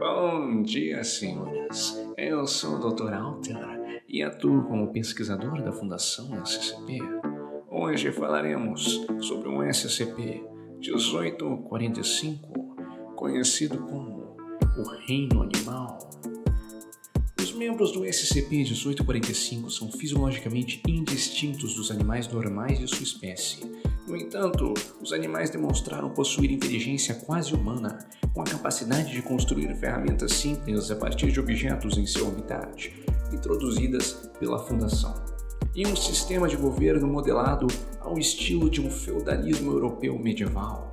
Bom dia, senhores. Eu sou o Dr. Alter e atuo como pesquisador da Fundação SCP. Hoje falaremos sobre o SCP-1845, conhecido como o Reino Animal. Os membros do SCP-1845 são fisiologicamente indistintos dos animais normais de sua espécie. No entanto, os animais demonstraram possuir inteligência quase humana, com a capacidade de construir ferramentas simples a partir de objetos em seu habitat, introduzidas pela Fundação, e um sistema de governo modelado ao estilo de um feudalismo europeu medieval.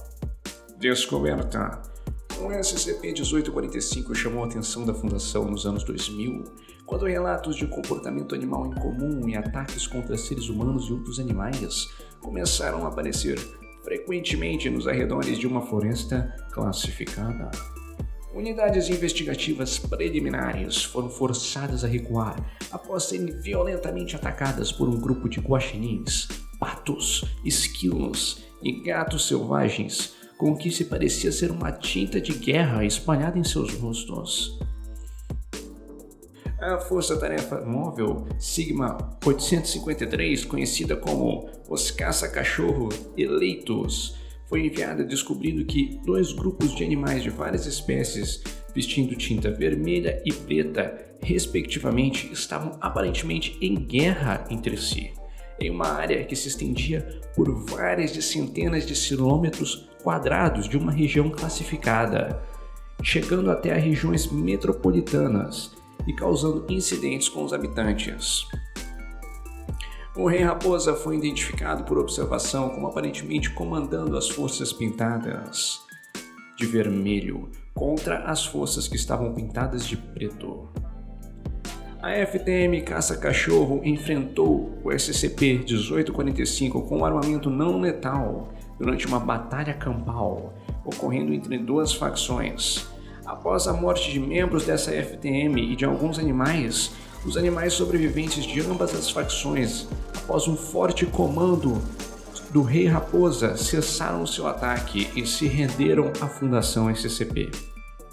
Descoberta. O SCP-1845 chamou a atenção da Fundação nos anos 2000, quando relatos de comportamento animal incomum e ataques contra seres humanos e outros animais começaram a aparecer frequentemente nos arredores de uma floresta classificada. Unidades investigativas preliminares foram forçadas a recuar após serem violentamente atacadas por um grupo de guaxinins, patos, esquilos e gatos selvagens com o que se parecia ser uma tinta de guerra espalhada em seus rostos. A Força-Tarefa Móvel Sigma 853, conhecida como os Caça-Cachorro Eleitos, foi enviada descobrindo que dois grupos de animais de várias espécies, vestindo tinta vermelha e preta, respectivamente, estavam aparentemente em guerra entre si, em uma área que se estendia por várias de centenas de quilômetros quadrados de uma região classificada, chegando até a regiões metropolitanas e causando incidentes com os habitantes. O Rei Raposa foi identificado por observação como aparentemente comandando as forças pintadas de vermelho contra as forças que estavam pintadas de preto. A FTM Caça-Cachorro enfrentou o SCP-1845 com um armamento não letal durante uma batalha campal, ocorrendo entre duas facções. Após a morte de membros dessa FTM e de alguns animais, os animais sobreviventes de ambas as facções, após um forte comando do Rei Raposa, cessaram seu ataque e se renderam à Fundação SCP,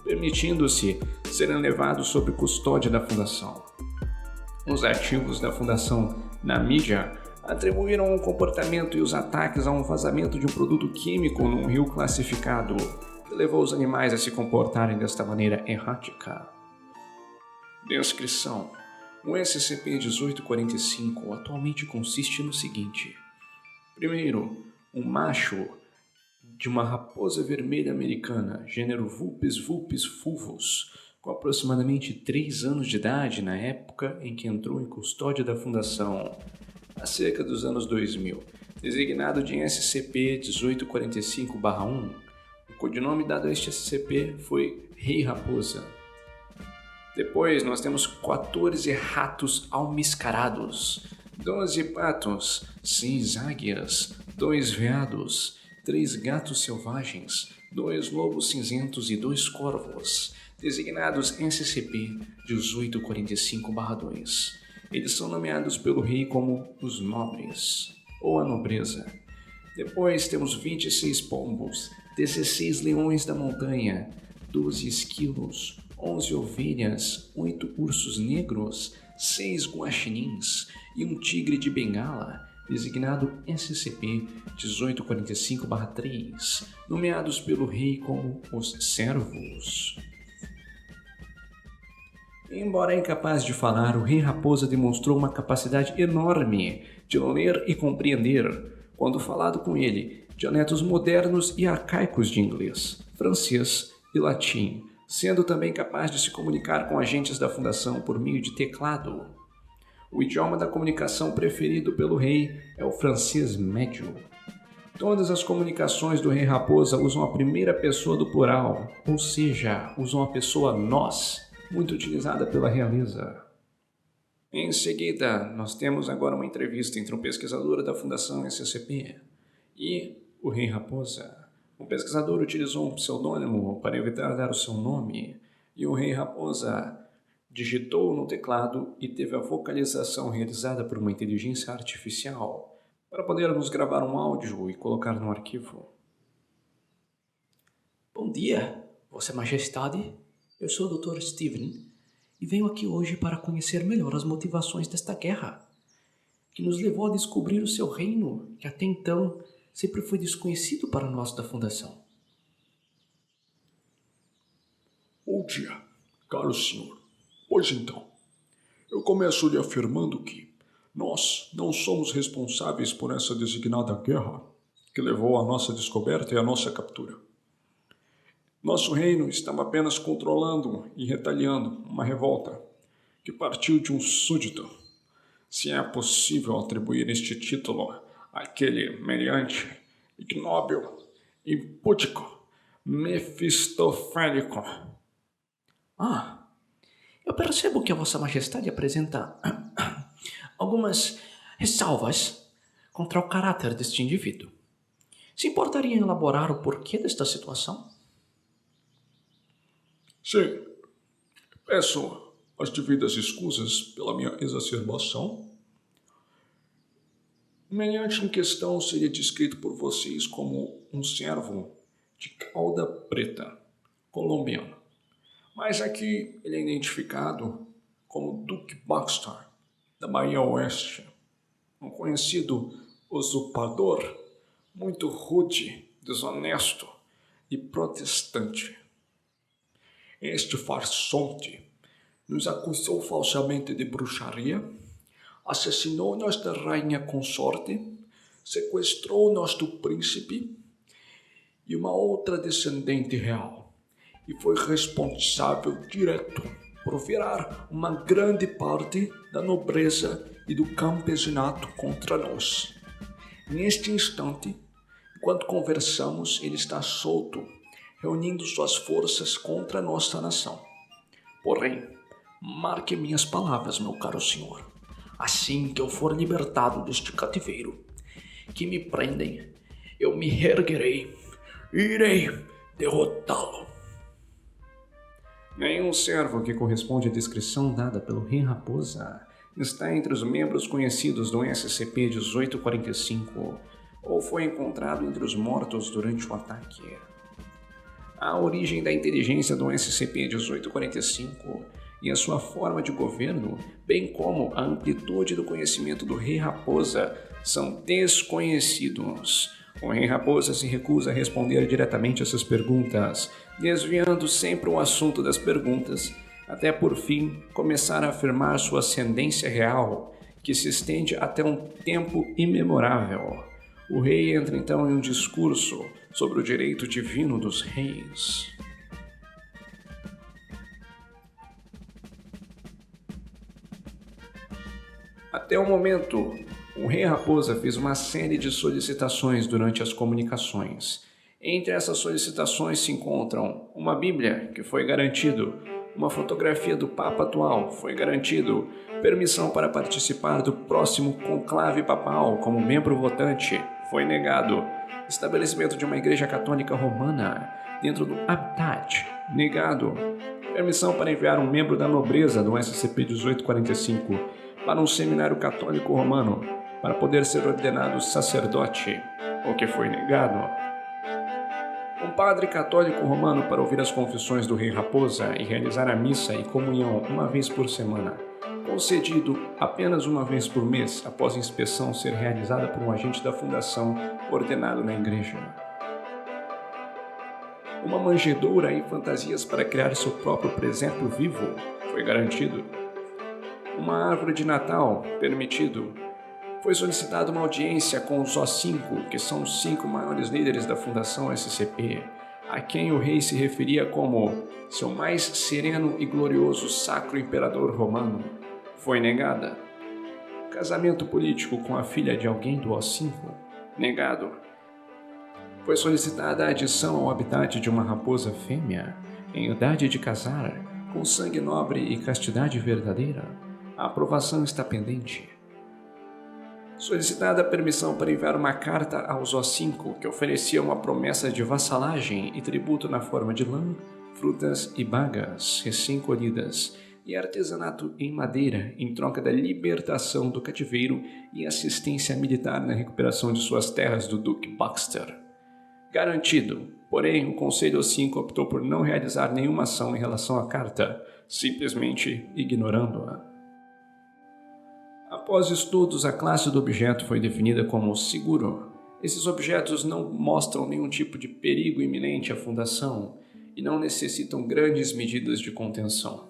permitindo-se serem levados sob custódia da Fundação. Os ativos da Fundação na mídia atribuíram o comportamento e os ataques a um vazamento de um produto químico num rio classificado, que levou os animais a se comportarem desta maneira errática. Descrição: o SCP-1845 atualmente consiste no seguinte. Primeiro, um macho de uma raposa vermelha americana, gênero Vulpes vulpes fulvus, com aproximadamente 3 anos de idade na época em que entrou em custódia da Fundação, há cerca dos anos 2000, designado de SCP-1845-1. O codinome dado a este SCP foi Rei Raposa. Depois nós temos 14 ratos almiscarados, 12 patos, 6 águias, 2 veados, 3 gatos selvagens, 2 lobos cinzentos e 2 corvos, designados SCP-1845-2. Eles são nomeados pelo rei como os nobres, ou a nobreza. Depois temos 26 pombos, 16 leões da montanha, 12 esquilos, 11 ovelhas, 8 ursos negros, 6 guaxinins e um tigre de bengala, designado SCP-1845-3, nomeados pelo rei como os servos. Embora incapaz de falar, o Rei Raposa demonstrou uma capacidade enorme de ler e compreender, quando falado com ele, dialetos modernos e arcaicos de inglês, francês e latim, sendo também capaz de se comunicar com agentes da Fundação por meio de teclado. O idioma da comunicação preferido pelo rei é o francês médio. Todas as comunicações do Rei Raposa usam a primeira pessoa do plural, ou seja, usam a pessoa nós, muito utilizada pela realeza. Em seguida, nós temos agora uma entrevista entre um pesquisador da Fundação SCP e o Rei Raposa. O pesquisador utilizou um pseudônimo para evitar dar o seu nome, e o Rei Raposa digitou no teclado e teve a vocalização realizada por uma inteligência artificial para podermos gravar um áudio e colocar no arquivo. Bom dia, Vossa Majestade. Eu sou o Dr. Steven e venho aqui hoje para conhecer melhor as motivações desta guerra, que nos levou a descobrir o seu reino, que até então sempre foi desconhecido para nós da Fundação. Bom dia, caro senhor. Pois então, eu começo lhe afirmando que nós não somos responsáveis por essa designada guerra que levou à nossa descoberta e à nossa captura. Nosso reino estava apenas controlando e retaliando uma revolta que partiu de um súdito, se é possível atribuir este título àquele meliante, ignóbil, impúdico, mefistofélico. Eu percebo que a Vossa Majestade apresenta algumas ressalvas contra o caráter deste indivíduo. Se importaria em elaborar o porquê desta situação? Sim, peço as devidas escusas pela minha exacerbação. O meliante em questão seria descrito por vocês como um servo de cauda preta, colombiano. Mas aqui ele é identificado como Duke Baxter, da Bahia Oeste, um conhecido usurpador, muito rude, desonesto e protestante. Este farsante nos acusou falsamente de bruxaria, assassinou nossa rainha consorte, sequestrou nosso príncipe e uma outra descendente real, e foi responsável direto por virar uma grande parte da nobreza e do campesinato contra nós. Neste instante, enquanto conversamos, ele está solto, reunindo suas forças contra nossa nação. Porém, marque minhas palavras, meu caro senhor. Assim que eu for libertado deste cativeiro, que me prendem, eu me reerguerei e irei derrotá-lo. Nenhum servo que corresponde à descrição dada pelo Rei Raposa está entre os membros conhecidos do SCP-1845 ou foi encontrado entre os mortos durante o ataque. A origem da inteligência do SCP-1845 e a sua forma de governo, bem como a amplitude do conhecimento do Rei Raposa, são desconhecidos. O Rei Raposa se recusa a responder diretamente essas perguntas, desviando sempre o assunto das perguntas, até por fim começar a afirmar sua ascendência real, que se estende até um tempo imemorável. O rei entra então em um discurso sobre o direito divino dos reis. Até o momento, o Rei Raposa fez uma série de solicitações durante as comunicações. Entre essas solicitações se encontram uma Bíblia, que foi garantido, uma fotografia do Papa atual, foi garantido, permissão para participar do próximo conclave papal como membro votante, foi negado, estabelecimento de uma igreja católica romana dentro do Habitat, negado, permissão para enviar um membro da nobreza do SCP-1845 para um seminário católico romano para poder ser ordenado sacerdote, o que foi negado. Um padre católico romano para ouvir as confissões do Rei Raposa e realizar a missa e comunhão uma vez por semana, concedido apenas uma vez por mês após a inspeção ser realizada por um agente da Fundação ordenado na igreja. Uma manjedoura e fantasias para criar seu próprio presépio vivo foi garantido. Uma árvore de Natal permitido. Foi solicitada uma audiência com os O5, que são os 5 maiores líderes da Fundação SCP, a quem o rei se referia como seu mais sereno e glorioso sacro imperador romano. Foi negada. Casamento político com a filha de alguém do O5? Negado. Foi solicitada a adição ao habitat de uma raposa fêmea, em idade de casar, com sangue nobre e castidade verdadeira. A aprovação está pendente. Solicitada a permissão para enviar uma carta aos O5 que oferecia uma promessa de vassalagem e tributo na forma de lã, frutas e bagas recém-colhidas e artesanato em madeira em troca da libertação do cativeiro e assistência militar na recuperação de suas terras do Duque Baxter. Garantido, Porém, o Conselho 5 optou por não realizar nenhuma ação em relação à carta, simplesmente ignorando-a. Após estudos, a classe do objeto foi definida como seguro. Esses objetos não mostram nenhum tipo de perigo iminente à Fundação e não necessitam grandes medidas de contenção.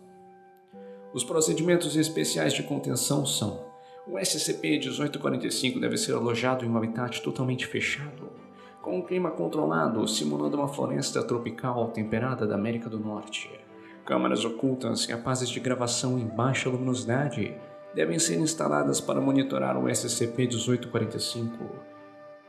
Os procedimentos especiais de contenção são: o SCP-1845 deve ser alojado em um habitat totalmente fechado, com um clima controlado, simulando uma floresta tropical temperada da América do Norte. Câmaras ocultas capazes de gravação em baixa luminosidade devem ser instaladas para monitorar o SCP-1845.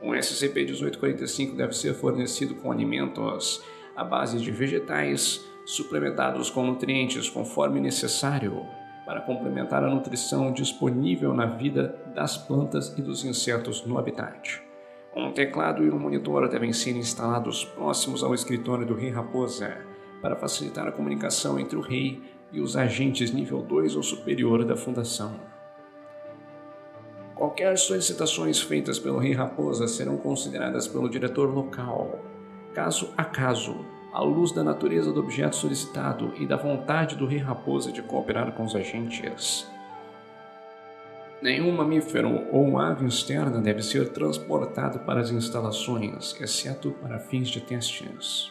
O SCP-1845 deve ser fornecido com alimentos à base de vegetais, suplementados com nutrientes conforme necessário, para complementar a nutrição disponível na vida das plantas e dos insetos no habitat. Um teclado e um monitor devem ser instalados próximos ao escritório do Rei Raposa, para facilitar a comunicação entre o Rei e os agentes nível 2 ou superior da Fundação. Qualquer solicitações feitas pelo Rei Raposa serão consideradas pelo diretor local, caso a caso, à luz da natureza do objeto solicitado e da vontade do Rei Raposa de cooperar com os agentes. Nenhum mamífero ou ave externa deve ser transportado para as instalações, exceto para fins de testes.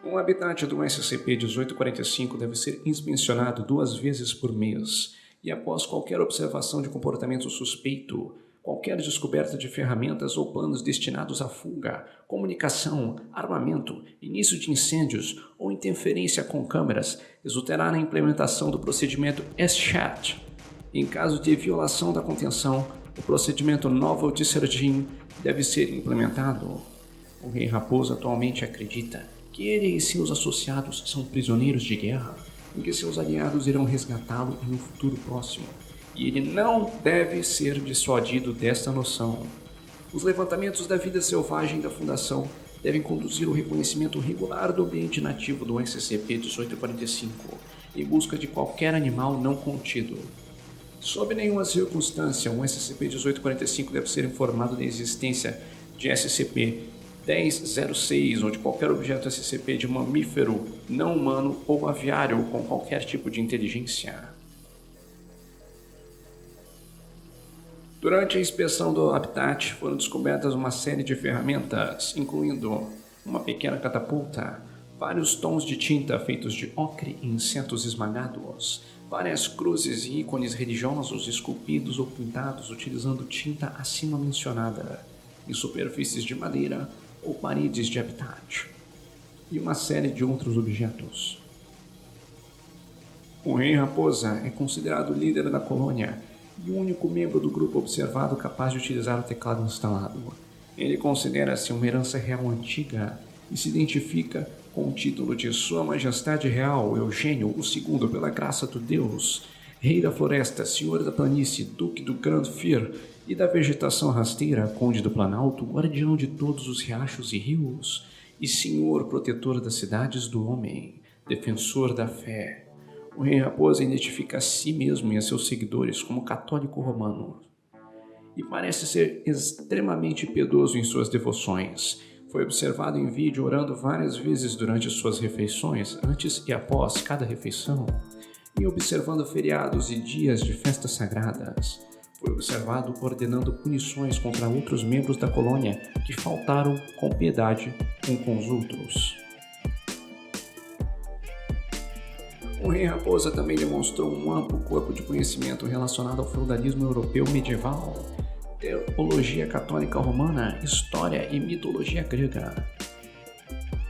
O habitat do SCP-1845 deve ser inspecionado 2 vezes por mês, e após qualquer observação de comportamento suspeito, qualquer descoberta de ferramentas ou planos destinados à fuga, comunicação, armamento, início de incêndios ou interferência com câmeras, resultará na implementação do procedimento SCHAT. Em caso de violação da contenção, o procedimento Novel Discharging deve ser implementado. O Rei Raposa atualmente acredita que ele e seus associados são prisioneiros de guerra, e que seus aliados irão resgatá-lo em um futuro próximo, e ele não deve ser dissuadido desta noção. Os levantamentos da vida selvagem da Fundação devem conduzir ao reconhecimento regular do ambiente nativo do SCP-1845, em busca de qualquer animal não contido. Sob nenhuma circunstância, um SCP-1845 deve ser informado da existência de SCP-1006 ou de qualquer objeto SCP de mamífero, não humano ou aviário com qualquer tipo de inteligência. Durante a inspeção do habitat, foram descobertas uma série de ferramentas, incluindo uma pequena catapulta, vários tons de tinta feitos de ocre e insetos esmagados, várias cruzes e ícones religiosos esculpidos ou pintados utilizando tinta acima mencionada, em superfícies de madeira ou paredes de habitat, e uma série de outros objetos. O Rei Raposa é considerado o líder da colônia e o único membro do grupo observado capaz de utilizar o teclado instalado. Ele considera-se uma herança real antiga e se identifica com o título de Sua Majestade Real Eugênio II, pela graça do Deus, Rei da Floresta, Senhor da Planície, Duque do Grand Fir e da Vegetação Rasteira, Conde do Planalto, Guardião de todos os riachos e rios, e Senhor Protetor das cidades do homem, Defensor da fé. O Rei Raposa identifica a si mesmo e a seus seguidores como católico romano, e parece ser extremamente piedoso em suas devoções. Foi observado em vídeo orando várias vezes durante suas refeições, antes e após cada refeição, e observando feriados e dias de festas sagradas. Foi observado ordenando punições contra outros membros da colônia que faltaram com piedade um com os outros. O Rei Raposa também demonstrou um amplo corpo de conhecimento relacionado ao feudalismo europeu medieval, teologia católica romana, história e mitologia grega.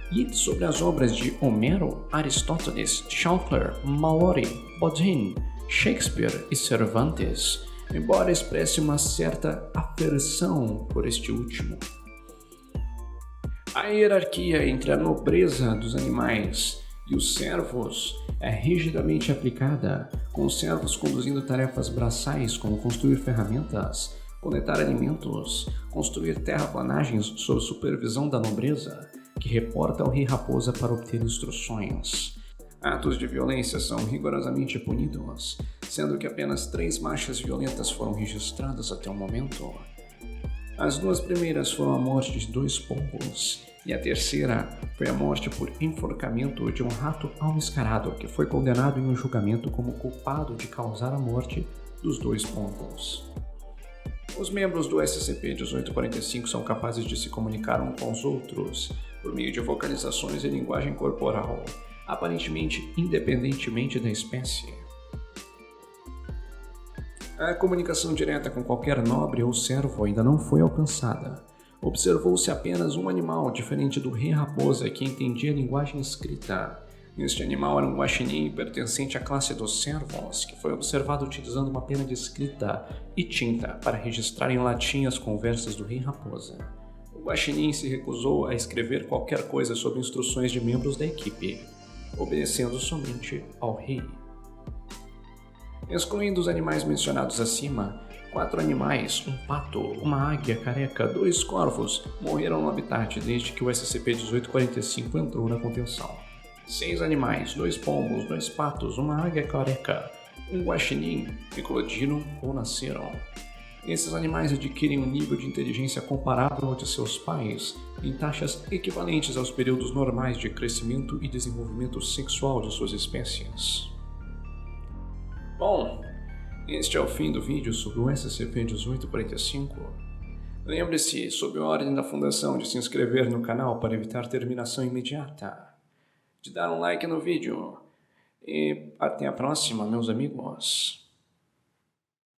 E sobre as obras de Homero, Aristóteles, Chaucer, Malory, Bodin, Shakespeare e Cervantes, embora expresse uma certa aversão por este último. A hierarquia entre a nobreza dos animais e os servos é rigidamente aplicada, com os servos conduzindo tarefas braçais como construir ferramentas, coletar alimentos, construir terraplanagens sob supervisão da nobreza, que reporta ao Rei Raposa para obter instruções. Atos de violência são rigorosamente punidos, sendo que apenas 3 marchas violentas foram registradas até o momento. As duas primeiras foram a morte de 2 pombos, e a terceira foi a morte por enforcamento de um rato almiscarado, que foi condenado em um julgamento como culpado de causar a morte dos 2 pombos. Os membros do SCP-1845 são capazes de se comunicar uns com os outros por meio de vocalizações e linguagem corporal, aparentemente independentemente da espécie. A comunicação direta com qualquer nobre ou servo ainda não foi alcançada. Observou-se apenas um animal diferente do rei raposa que entendia a linguagem escrita. Este animal era um guaxinim pertencente à classe dos servos, que foi observado utilizando uma pena de escrita e tinta para registrar em latim as conversas do rei raposa. O guaxinim se recusou a escrever qualquer coisa sob instruções de membros da equipe, obedecendo somente ao rei. Excluindo os animais mencionados acima, 4 animais, um pato, uma águia careca, 2 corvos morreram no habitat desde que o SCP-1845 entrou na contenção. 6 animais, 2 pombos, 2 patos, uma águia careca, um guaxinim eclodiram ou nasceram. Esses animais adquirem um nível de inteligência comparável ao de seus pais, em taxas equivalentes aos períodos normais de crescimento e desenvolvimento sexual de suas espécies. Bom, este é o fim do vídeo sobre o SCP-1845. Lembre-se, sob a ordem da Fundação, de se inscrever no canal para evitar terminação imediata, de dar um like no vídeo e até a próxima, meus amigos.